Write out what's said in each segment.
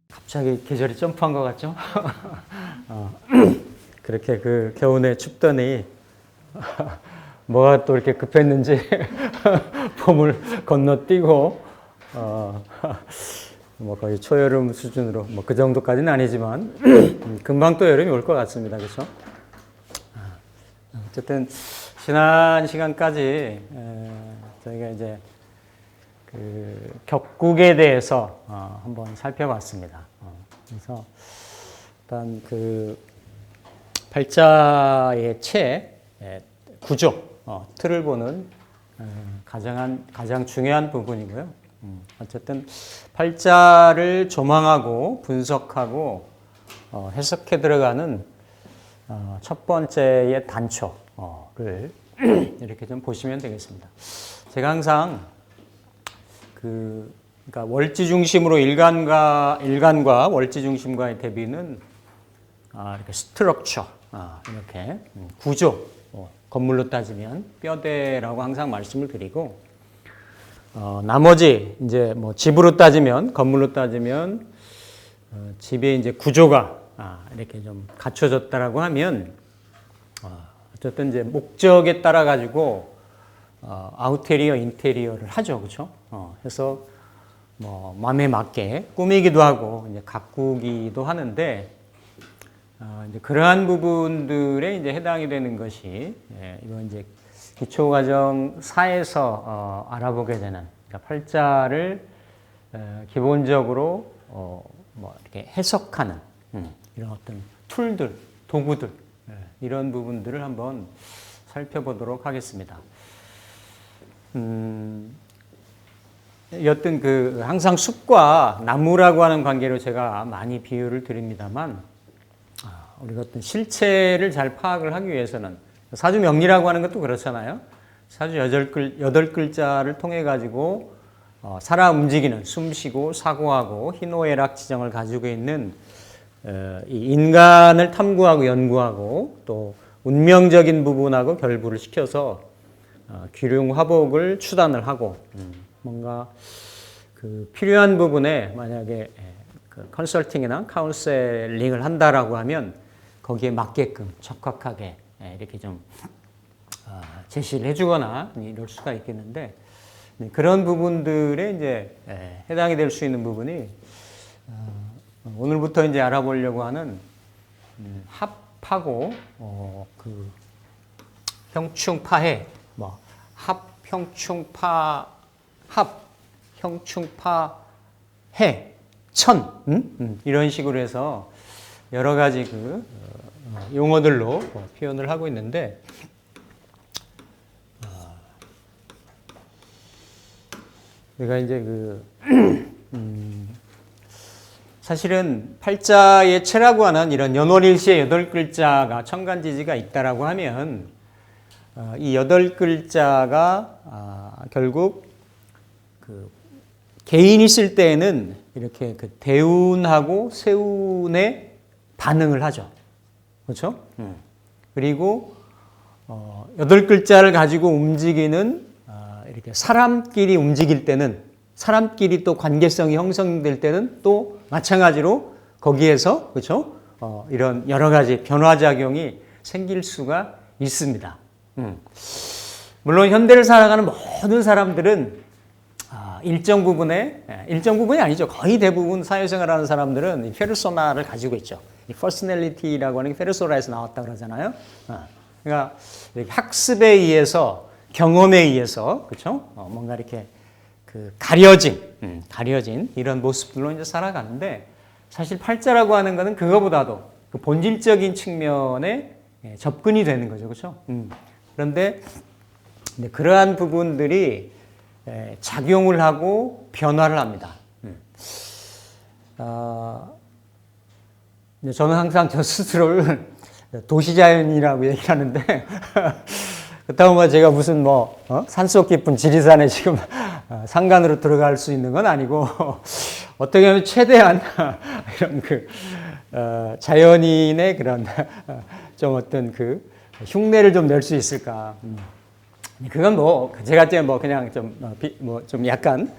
갑자기 계절이 점프한 것 같죠? 그렇게 그 겨우내 춥더니 뭐가 또 이렇게 급했는지 봄을 건너뛰고 뭐 거의 초여름 수준으로 뭐 그 정도까지는 아니지만 금방 또 여름이 올 것 같습니다. 그렇죠? 어쨌든 지난 시간까지 저희가 이제 그 격국에 대해서 한번 살펴봤습니다. 그래서 일단 그 팔자의 체 구조 틀을 보는 가장 중요한 부분이고요. 어쨌든 팔자를 조망하고 분석하고 해석해 들어가는 첫 번째의 단초를 이렇게 좀 보시면 되겠습니다. 제가 항상 그러니까 월지 중심으로 일간과 월지 중심과의 대비는 이렇게 스트럭처, 이렇게 구조, 건물로 따지면 뼈대라고 항상 말씀을 드리고, 나머지 이제 뭐 집으로 따지면, 건물로 따지면 집의 이제 구조가 이렇게 좀 갖춰졌다라고 하면 어쨌든 이제 목적에 따라 가지고 아우테리어, 인테리어를 하죠, 그렇죠? 해서 뭐 마음에 맞게 꾸미기도 하고 이제 가꾸기도 하는데 이제 그러한 부분들에 이제 해당이 되는 것이 이건 이제 기초과정 4에서 알아보게 되는 그러니까 팔자를 기본적으로 뭐 이렇게 해석하는 이런 어떤 툴들, 도구들 이런 부분들을 한번 살펴보도록 하겠습니다. 여튼 그 항상 숲과 나무라고 하는 관계로 제가 많이 비유를 드립니다만 우리가 어떤 실체를 잘 파악을 하기 위해서는 사주 명리라고 하는 것도 그렇잖아요. 사주 8글자를 통해 가지고 살아 움직이는 숨쉬고 사고하고 희노애락 지정을 가지고 있는 이 인간을 탐구하고 연구하고 또 운명적인 부분하고 결부를 시켜서 귀룡화복을 추단을 하고 뭔가 그 필요한 부분에 만약에 그 컨설팅이나 카운셀링을 한다라고 하면 거기에 맞게끔 적확하게 이렇게 좀 제시를 해주거나 이럴 수가 있겠는데 그런 부분들에 이제 해당이 될 수 있는 부분이 오늘부터 이제 알아보려고 하는 합하고 그 형충파해 뭐 합, 형충파 합, 형충파 해, 천 이런 식으로 해서 여러 가지 그 용어들로 표현을 하고 있는데 내가 이제 그 사실은 팔자의 체라고 하는 이런 연월일시의 8글자가 천간지지가 있다라고 하면 이 8글자가 결국 그 개인이 쓸 때에는 이렇게 그 대운하고 세운에 반응을 하죠. 그렇죠? 그리고 8글자를 가지고 움직이는 이렇게 사람끼리 움직일 때는 사람끼리 또 관계성이 형성될 때는 또 마찬가지로 거기에서 그렇죠? 이런 여러 가지 변화작용이 생길 수가 있습니다. 물론 현대를 살아가는 모든 사람들은 일정 부분이 아니죠. 거의 대부분 사회생활하는 사람들은 이 페르소나를 가지고 있죠. 이 퍼스널리티라고 하는 게 페르소나에서 나왔다 그러잖아요. 그러니까 학습에 의해서 경험에 의해서 그렇죠? 뭔가 이렇게 그 가려진 이런 모습들로 이제 살아가는데 사실 팔자라고 하는 것은 그거보다도 그 본질적인 측면에 접근이 되는 거죠, 그렇죠? 그런데 그러한 부분들이 작용을 하고 변화를 합니다. 저는 항상 저 스스로를 도시자연이라고 얘기를 하는데 그렇다고 뭐 제가 무슨 뭐 산속 깊은 지리산에 지금 상간으로 들어갈 수 있는 건 아니고 어떻게 보면 최대한 이런 그 자연인의 그런 좀 어떤 그 흉내를 좀 낼 수 있을까? 그건 뭐 제가 뭐 그냥 좀 약간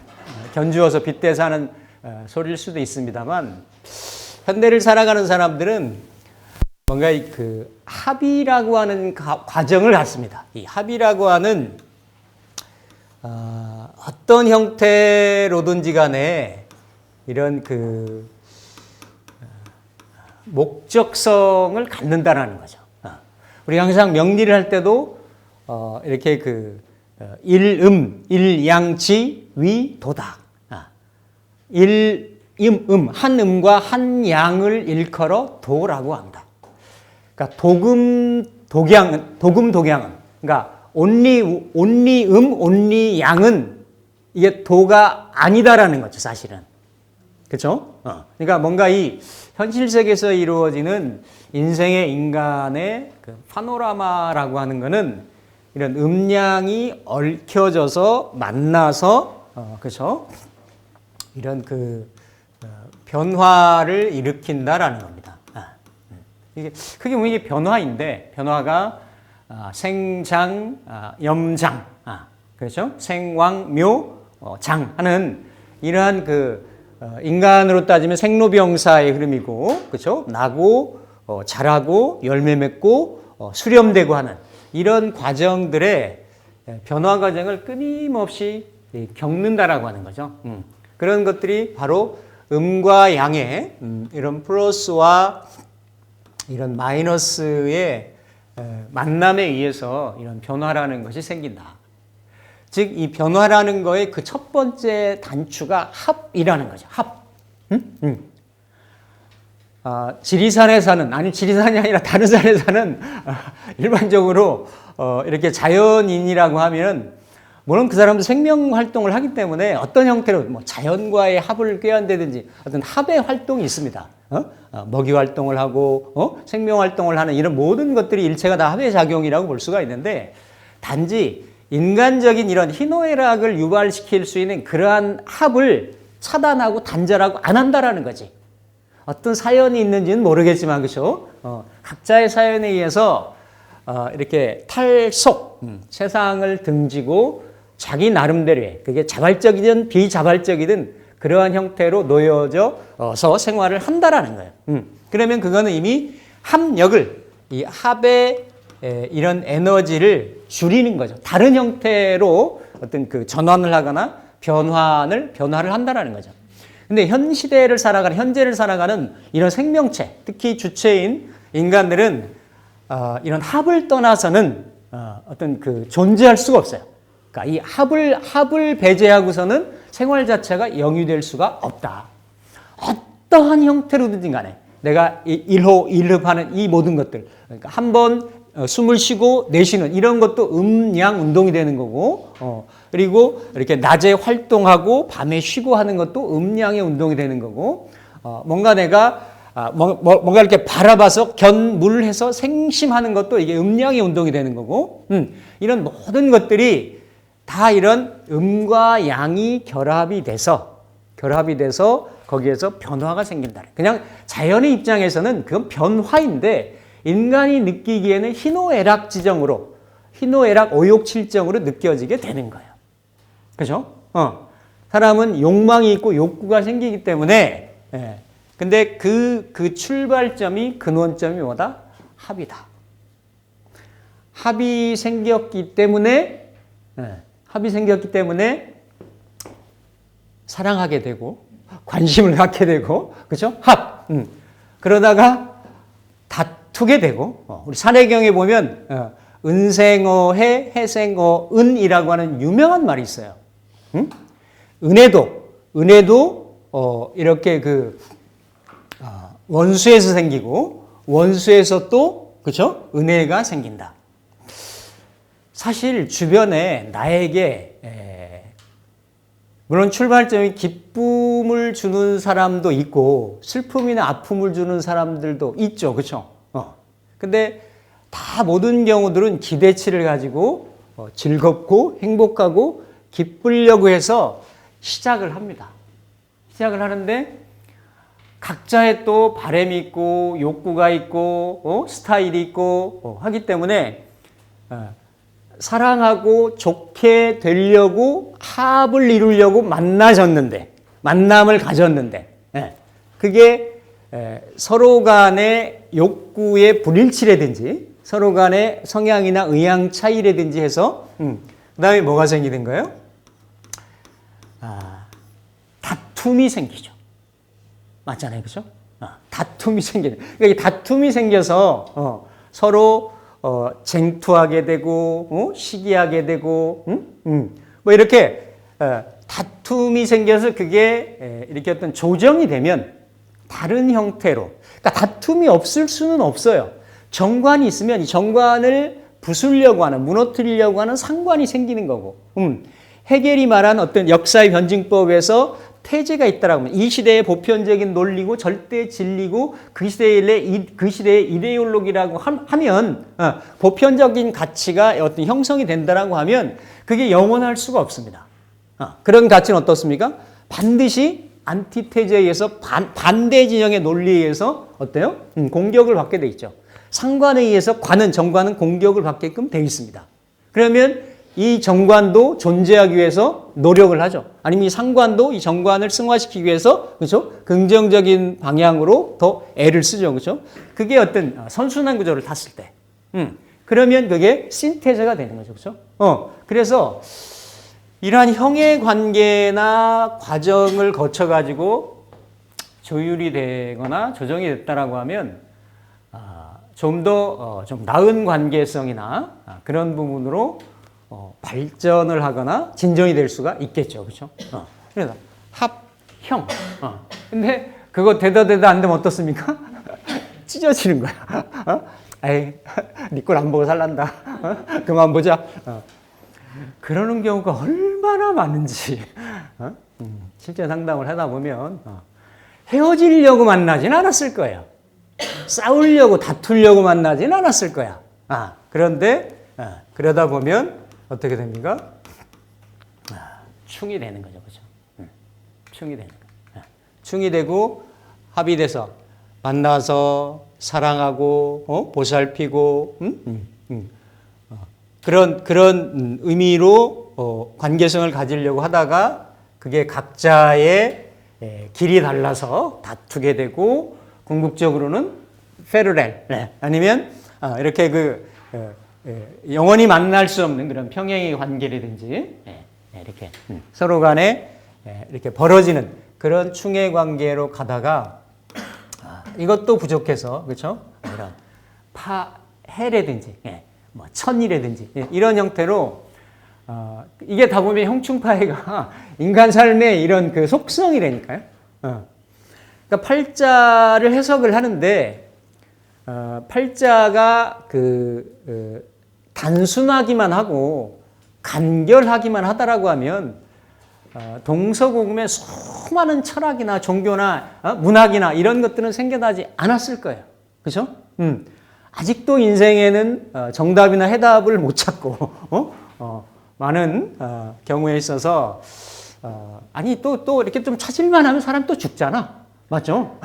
견주어서 빗대서 하는 소리일 수도 있습니다만, 현대를 살아가는 사람들은 뭔가 그 합의라고 하는 과정을 갖습니다. 이 합의라고 하는 어떤 형태로든지 간에 이런 그 목적성을 갖는다라는 거죠. 우리 항상 명리를 할 때도 이렇게 그 일양지 위도다. 한 음과 한 양을 일컬어 도라고 한다. 그러니까 독양은 그러니까 온리 온리 양은 이게 도가 아니다라는 거죠, 사실은. 그렇죠? 그러니까 뭔가 이 현실 세계에서 이루어지는 인간의 그 파노라마라고 하는 거는 이런 음양이 얽혀져서 만나서 그렇죠? 이런 그 변화를 일으킨다라는 겁니다. 이게 크게 보면 이게 변화인데, 변화가 생장, 염장, 그렇죠? 생왕, 묘, 장 하는 이러한 그 인간으로 따지면 생로병사의 흐름이고, 그렇죠? 나고 자라고 열매 맺고 수렴되고 하는 이런 과정들의 변화 과정을 끊임없이 겪는다라고 하는 거죠. 그런 것들이 바로 음과 양의 이런 플러스와 이런 마이너스의 만남에 의해서 이런 변화라는 것이 생긴다. 즉, 이 변화라는 거의 그 첫 번째 단추가 합이라는 거죠. 합. 지리산에 사는, 아니 지리산이 아니라 다른 산에 사는 일반적으로 이렇게 자연인이라고 하면, 물론 그 사람도 생명 활동을 하기 때문에 어떤 형태로 뭐 자연과의 합을 꾀한다든지 어떤 합의 활동이 있습니다. 먹이 활동을 하고 생명 활동을 하는 이런 모든 것들이 일체가 다 합의 작용이라고 볼 수가 있는데, 단지 인간적인 이런 희노애락을 유발시킬 수 있는 그러한 합을 차단하고 단절하고 안 한다라는 거지. 어떤 사연이 있는지는 모르겠지만, 그렇죠? 각자의 사연에 의해서 이렇게 탈속, 세상을 등지고 자기 나름대로의, 그게 자발적이든 비자발적이든 그러한 형태로 놓여져서 생활을 한다라는 거예요. 그러면 그거는 이미 합력을, 이 합의 이런 에너지를 줄이는 거죠. 다른 형태로 어떤 그 전환을 하거나 변화를 한다라는 거죠. 근데 현재를 살아가는 이런 생명체, 특히 주체인 인간들은 이런 합을 떠나서는 어떤 그 존재할 수가 없어요. 그러니까 이 합을 배제하고서는 생활 자체가 영위될 수가 없다. 어떠한 형태로든지 간에 내가 일호, 일흡하는 이 모든 것들, 그러니까 한번 숨을 쉬고 내쉬는 이런 것도 음양 운동이 되는 거고, 그리고 이렇게 낮에 활동하고 밤에 쉬고 하는 것도 음양의 운동이 되는 거고, 뭔가 내가 뭔가 이렇게 바라봐서 견물해서 생심하는 것도 이게 음양의 운동이 되는 거고, 이런 모든 것들이 다 이런 음과 양이 결합이 돼서 거기에서 변화가 생긴다. 그냥 자연의 입장에서는 그건 변화인데, 인간이 느끼기에는 희노애락 지정으로, 희노애락 오욕칠정으로 느껴지게 되는 거예요. 그죠? 사람은 욕망이 있고 욕구가 생기기 때문에, 근데 그 출발점이, 근원점이 뭐다? 합이다. 합이 생겼기 때문에 사랑하게 되고, 관심을 갖게 되고, 그죠? 합. 그러다가 다투게 되고, 우리 산해경에 보면, 은생어해, 해생어, 은이라고 하는 유명한 말이 있어요. 은혜도, 이렇게 원수에서 생기고, 원수에서 또, 그죠? 은혜가 생긴다. 사실 주변에 나에게, 물론 출발점이 기쁨을 주는 사람도 있고, 슬픔이나 아픔을 주는 사람들도 있죠. 그쵸? 근데 다 모든 경우들은 기대치를 가지고 즐겁고 행복하고 기쁘려고 해서 시작을 합니다. 시작을 하는데 각자의 또 바람이 있고 욕구가 있고 스타일이 있고 하기 때문에 사랑하고 좋게 되려고 합을 이루려고 만남을 가졌는데 그게 서로 간의 욕구의 불일치라든지 서로 간의 성향이나 의향 차이라든지 해서 그 다음에 뭐가 생기는 거예요? 다툼이 생기죠. 맞잖아요. 그죠? 다툼이 생기는. 그러니까 이 다툼이 생겨서 서로 쟁투하게 되고 시기하게 되고 뭐 이렇게 다툼이 생겨서 그게 이렇게 어떤 조정이 되면 다른 형태로 그러니까 다툼이 없을 수는 없어요. 정관이 있으면 이 정관을 부수려고 하는 무너뜨리려고 하는 상관이 생기는 거고 헤겔이 말한 어떤 역사의 변증법에서 태제가 있다라고 하면 이 시대의 보편적인 논리고 절대 진리고 그 시대의 이데올로기라고 하면 보편적인 가치가 어떤 형성이 된다라고 하면 그게 영원할 수가 없습니다. 그런 가치는 어떻습니까? 반드시 안티테제에 의해서 반대 진영의 논리에 의해서 어때요? 공격을 받게 돼 있죠. 상관에 의해서 정관은 공격을 받게끔 돼 있습니다. 그러면 이 정관도 존재하기 위해서 노력을 하죠. 아니면 이 상관도 이 정관을 승화시키기 위해서 그렇죠? 긍정적인 방향으로 더 애를 쓰죠. 그렇죠? 그게 어떤 선순환 구조를 탔을 때. 그러면 그게 신태제가 되는 거죠. 그렇죠? 그래서 이러한 형의 관계나 과정을 거쳐 가지고 조율이 되거나 조정이 됐다라고 하면 좀 더 좀 나은 관계성이나 그런 부분으로 발전을 하거나 진전이 될 수가 있겠죠. 그렇죠? 그래서 합형. 근데 그거 되다 안 되면 어떻습니까? 찢어지는 거야. 에이, 네 꼴 안 보고 살란다. 그만 보자. 그러는 경우가 얼마나 많은지. 실제 상담을 하다 보면 헤어지려고 만나진 않았을 거예요. 싸우려고 다투려고 만나진 않았을 거야. 그런데 그러다 보면 어떻게 됩니까? 충이 되는 거죠. 그렇죠? 충이 되는 거예요. 충이 되고 합이 돼서 만나서 사랑하고 보살피고 그런 의미로 관계성을 가지려고 하다가 그게 각자의 길이 달라서 다투게 되고 궁극적으로는 페르렐 아니면 이렇게 영원히 만날 수 없는 그런 평행의 관계라든지 이렇게 서로 간에 이렇게 벌어지는 그런 충의 관계로 가다가 이것도 부족해서 그렇죠? 이런 파해라든지 뭐 천이라든지 이런 형태로 이게 다 보면 형충파해가 인간 삶의 이런 그 속성이라니까요. 그러니까 팔자를 해석을 하는데 팔자가 단순하기만 하고 간결하기만 하다라고 하면 동서고금에 수많은 철학이나 종교나 문학이나 이런 것들은 생겨나지 않았을 거예요. 그렇죠? 아직도 인생에는 정답이나 해답을 못 찾고 많은 경우에 있어서 아니 또 이렇게 좀 찾을만 하면 사람 또 죽잖아. 맞죠?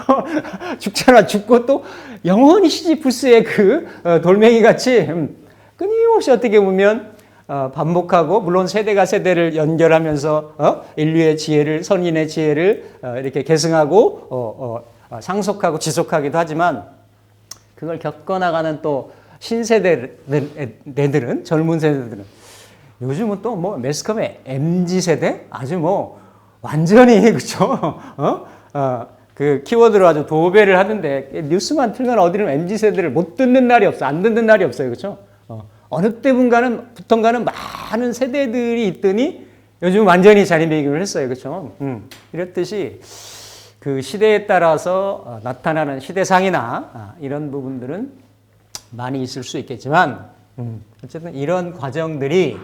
죽잖아. 죽고 또 영원히 시지프스의 그 돌멩이 같이 끊임없이 어떻게 보면 반복하고 물론 세대가 세대를 연결하면서 인류의 지혜를 선인의 지혜를 이렇게 계승하고 상속하고 지속하기도 하지만 그걸 겪어나가는 또 신세대들은 젊은 세대들은 요즘은 또 뭐 매스컴의 MZ세대 아주 뭐 완전히 그렇죠? 그 키워드로 아주 도배를 하는데 뉴스만 틀면 어디는 MZ세대를 못 듣는 날이 없어. 안 듣는 날이 없어요. 그렇죠? 어느 때부턴가는 많은 세대들이 있더니 요즘 완전히 자리매김을 했어요. 그렇죠? 이렇듯이 그 시대에 따라서 나타나는 시대상이나 이런 부분들은 많이 있을 수 있겠지만 어쨌든 이런 과정들이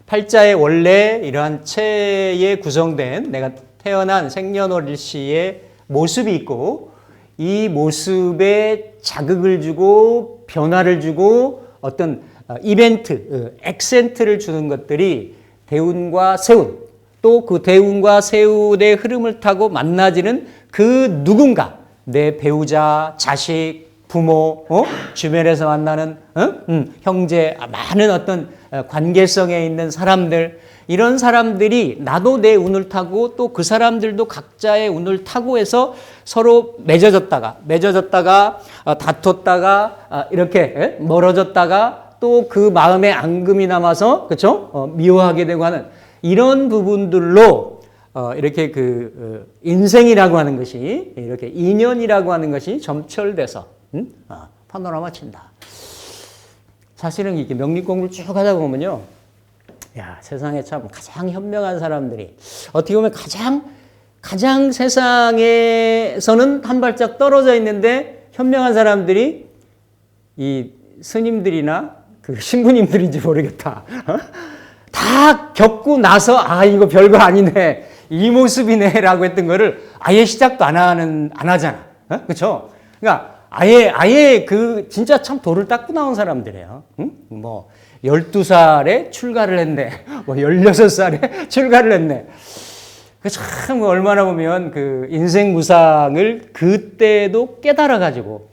팔자의 원래 이러한 체에 구성된 내가 태어난 생년월일시의 모습이 있고 이 모습에 자극을 주고 변화를 주고 어떤 이벤트, 액센트를 주는 것들이 대운과 세운 또 그 대운과 세운의 흐름을 타고 만나지는 그 누군가 내 배우자, 자식, 부모, 주변에서 만나는 형제, 많은 어떤 관계성에 있는 사람들, 이런 사람들이 나도 내 운을 타고 또 그 사람들도 각자의 운을 타고 해서 서로 맺어졌다가 다퉜다가 이렇게 멀어졌다가 또 그 마음에 앙금이 남아서 그렇죠? 미워하게 되고 하는 이런 부분들로 이렇게 인생이라고 하는 것이 이렇게 인연이라고 하는 것이 점철돼서 파노라마 친다. 사실은 이렇게 명리 공부를 쭉 하다 보면요. 야, 세상에 참 가장 현명한 사람들이 어떻게 보면 가장 세상에서는 한 발짝 떨어져 있는데 현명한 사람들이 이 스님들이나 그 신부님들인지 모르겠다. 다 겪고 나서 이거 별거 아니네. 이 모습이네라고 했던 거를 아예 시작도 안 하잖아. 그렇죠? 그러니까 아예 진짜 참 돌을 닦고 나온 사람들이에요. 뭐 12살에 출가를 했네. 뭐 16살에 출가를 했네. 참 얼마나 보면 그 인생 무상을 그때도 깨달아 가지고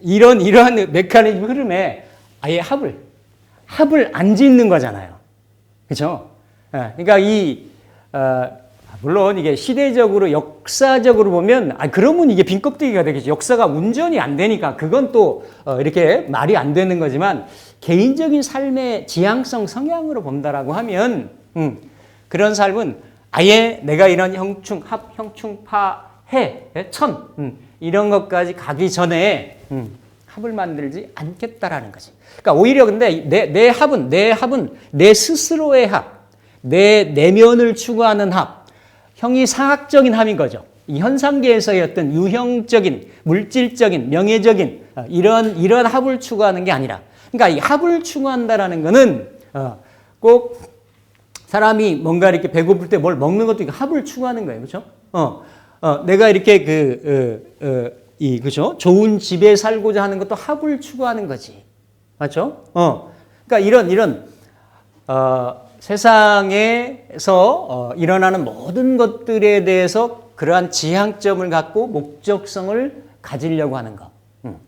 이러한 메커니즘 흐름에 아예 합을 안 짓는 거잖아요. 그렇죠? 그러니까 물론 이게 시대적으로 역사적으로 보면 그러면 이게 빈껍데기가 되겠죠. 역사가 운전이 안 되니까 그건 또 이렇게 말이 안 되는 거지만 개인적인 삶의 지향성 성향으로 본다라고 하면 그런 삶은 아예 내가 이런 형충, 합, 형충, 파, 해, 천 이런 것까지 가기 전에 합을 만들지 않겠다라는 거지. 그러니까 오히려 근데 내 합은 내 스스로의 합, 내 내면을 추구하는 합, 형이상학적인 합인 거죠. 이 현상계에서의 어떤 유형적인, 물질적인, 명예적인 이런 합을 추구하는 게 아니라, 그러니까 이 합을 추구한다라는 거는 꼭 사람이 뭔가 이렇게 배고플 때 뭘 먹는 것도 합을 추구하는 거예요, 그렇죠? 내가 이렇게 그죠? 좋은 집에 살고자 하는 것도 합을 추구하는 거지, 맞죠? 그러니까 이런 세상에서 일어나는 모든 것들에 대해서 그러한 지향점을 갖고 목적성을 가지려고 하는 것.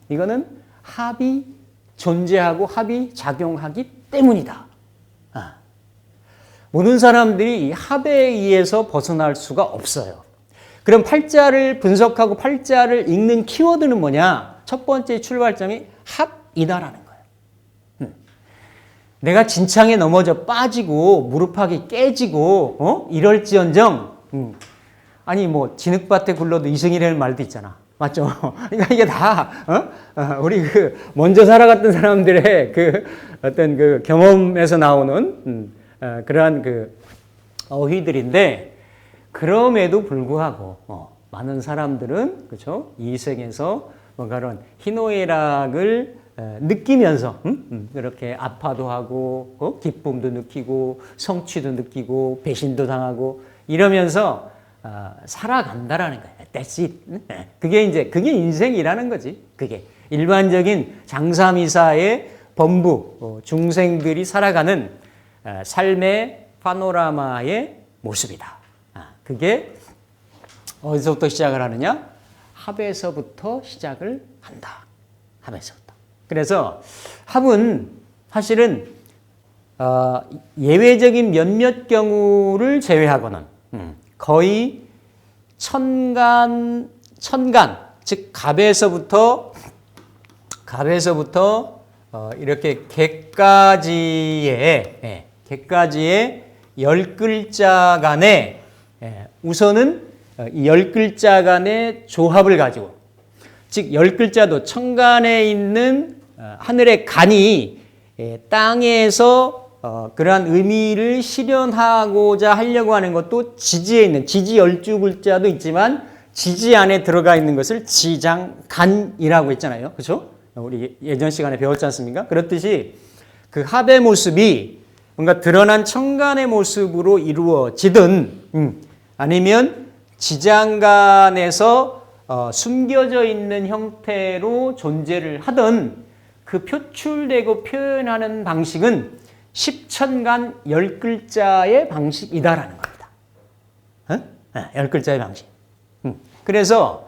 이거는 합이 존재하고 합이 작용하기 때문이다. 모든 사람들이 이 합에 의해서 벗어날 수가 없어요. 그럼 팔자를 분석하고 팔자를 읽는 키워드는 뭐냐? 첫 번째 출발점이 합이다라는 거예요. 내가 진창에 넘어져 빠지고 무릎팍이 깨지고 이럴지언정 아니 뭐 진흙밭에 굴러도 이승이라는 말도 있잖아. 맞죠? 그러니까 이게 다 우리 먼저 살아갔던 사람들의 어떤 경험에서 나오는 그러한 어휘들인데, 그럼에도 불구하고 많은 사람들은 그렇죠? 이 생에서 뭔가 그런 희노애락을 느끼면서 그렇게 아파도 하고 기쁨도 느끼고 성취도 느끼고 배신도 당하고 이러면서 살아간다라는 거예요. That's it. 그게 인생이라는 거지. 그게 일반적인 장사미사의 범부 중생들이 살아가는 삶의 파노라마의 모습이다. 그게 어디서부터 시작을 하느냐? 합에서부터 시작을 한다. 합에서부터. 그래서 합은 사실은 예외적인 몇몇 경우를 제외하고는 거의 천간 즉 갑에서부터 이렇게 개까지의 10글자 간의 우선은 이 10글자 간의 조합을 가지고, 즉 10글자도 천간에 있는 하늘의 간이 땅에서 그러한 의미를 실현하고자 하려고 하는 것도 지지에 있는 지지 12글자도 있지만 지지 안에 들어가 있는 것을 지장간이라고 했잖아요. 그렇죠? 우리 예전 시간에 배웠지 않습니까? 그렇듯이 그 합의 모습이 뭔가 드러난 천간의 모습으로 이루어지든 아니면 지장간에서 숨겨져 있는 형태로 존재를 하든 그 표출되고 표현하는 방식은 십천간 10글자의 방식이다라는 겁니다. 10글자의 방식. 그래서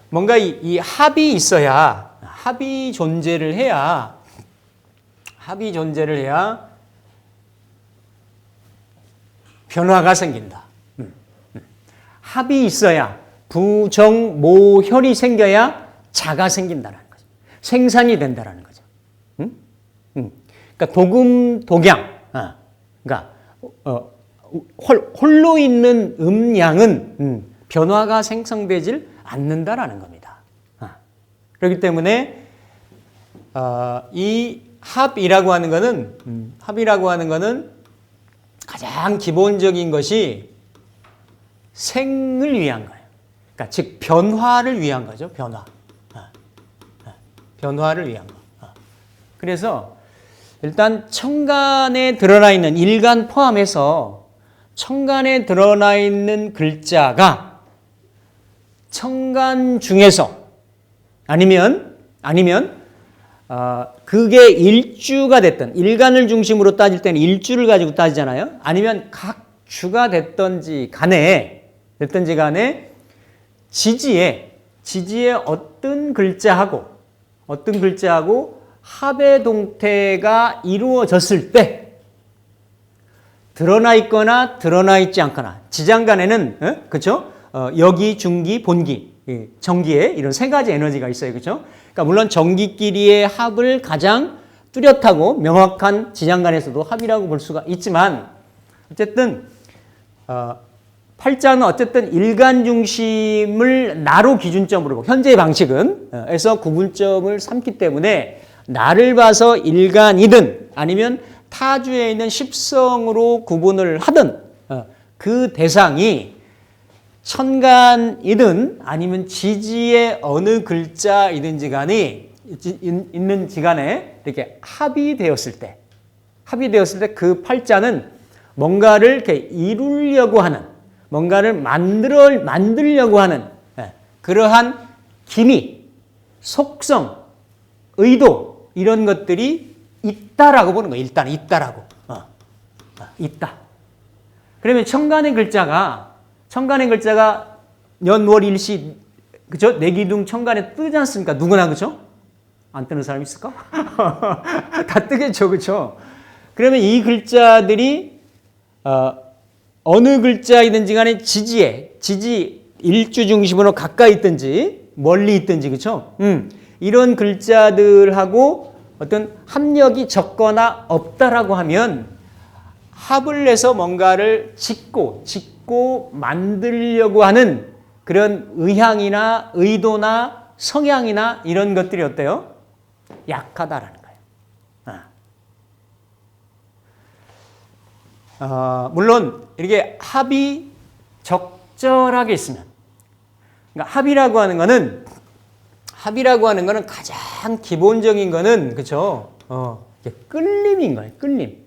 뭔가 이 합이 있어야, 합이 존재를 해야 변화가 생긴다. 합이 있어야 부정모혈이 생겨야 자가 생긴다는 거죠. 생산이 된다는 거죠. 그러니까 도금 독양, 그러니까 홀로 있는 음양은 변화가 생성되질 않는다라는 겁니다. 그렇기 때문에 이 합이라고 하는 거는 가장 기본적인 것이 생을 위한 거예요. 그러니까 즉 변화를 위한 거죠. 변화를 위한 거. 그래서 일단 천간에 드러나 있는 일간 포함해서 천간에 드러나 있는 글자가 천간 중에서 아니면 그게 일주가 됐든 일간을 중심으로 따질 때는 일주를 가지고 따지잖아요. 아니면 각 주가 됐든지 간에 지지에 어떤 글자하고 합의 동태가 이루어졌을 때 드러나 있거나 드러나 있지 않거나 지장간에는 그렇죠? 여기, 중기, 본기, 정기에 이런 세 가지 에너지가 있어요. 그렇죠? 그러니까 물론 정기끼리의 합을 가장 뚜렷하고 명확한 지장간에서도 합이라고 볼 수가 있지만 어쨌든 팔자는 어쨌든 일간 중심을 나로 기준점으로 현재의 방식은 에서 구분점을 삼기 때문에 나를 봐서 일간이든 아니면 타주에 있는 십성으로 구분을 하든 그 대상이 천간이든 아니면 지지의 어느 글자이든지 간에 있는지 간에 이렇게 합이 되었을 때 그 팔자는 뭔가를 이렇게 이루려고 하는 뭔가를 만들려고 하는 그러한 기미, 속성, 의도 이런 것들이 있다라고 보는 거예요. 일단 있다라고. 있다. 그러면 천간의 글자가 연월일시 그죠? 내기둥 천간에 뜨지 않습니까? 누구나 그죠? 안 뜨는 사람 있을까? 다 뜨겠죠, 그죠? 그러면 이 글자들이 어느 글자이든지 간에 지지 일주 중심으로 가까이 있든지 멀리 있든지 그렇죠? 이런 글자들하고 어떤 합력이 적거나 없다라고 하면 합을 내서 뭔가를 짓고 만들려고 하는 그런 의향이나 의도나 성향이나 이런 것들이 어때요? 약하다라는 거예요. 물론 이렇게 합이 적절하게 있으면, 그러니까 합이라고 하는 거는 가장 기본적인 거는 그렇죠. 끌림인 거예요. 끌림.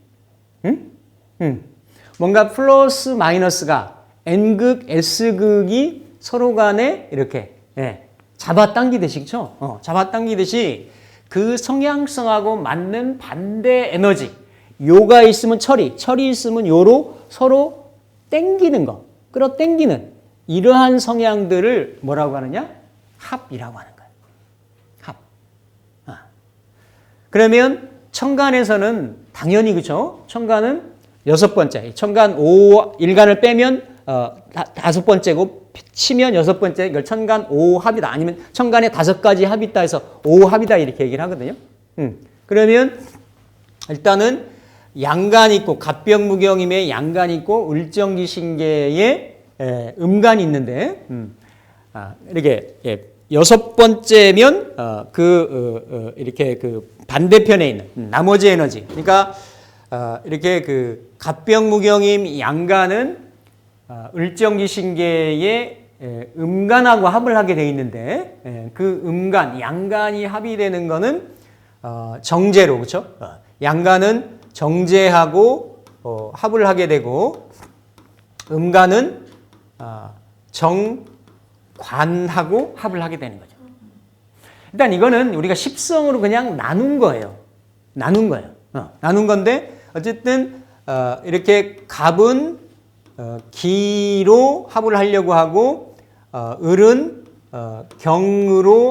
뭔가 플러스 마이너스가 N극, S극이 서로 간에 이렇게 잡아당기듯이 그렇죠. 잡아당기듯이 그 성향성하고 맞는 반대 에너지. 요가 있으면 철이 있으면 요로 서로 땡기는 거, 끌어당기는 이러한 성향들을 뭐라고 하느냐? 합이라고 하는 거예요. 합. 그러면 천간에서는 당연히 그렇죠. 천간은 여섯 번째. 천간 5 일간을 빼면 다섯 번째고 치면 여섯 번째. 이걸 천간 5합이다. 아니면 천간에 다섯 가지 합이 있다 해서 5합이다 이렇게 얘기를 하거든요. 그러면 일단은 양간 있고 갑병무경임에 양간 있고 을정기신계에 음간이 있는데 이렇게 여섯 번째면 이렇게 그 반대편에 있는 나머지 에너지. 그러니까 이렇게 그 갑병무경임 양간은 을정기신계에 음간하고 합을 하게 돼 있는데 그 음간 양간이 합이 되는 거는 정제로 그렇죠? 양간은 정제하고 합을 하게 되고 음간은 정관하고 합을 하게 되는 거죠. 일단 이거는 우리가 십성으로 그냥 나눈 거예요. 나눈 건데 어쨌든 이렇게 갑은 기로 합을 하려고 하고 을은 경으로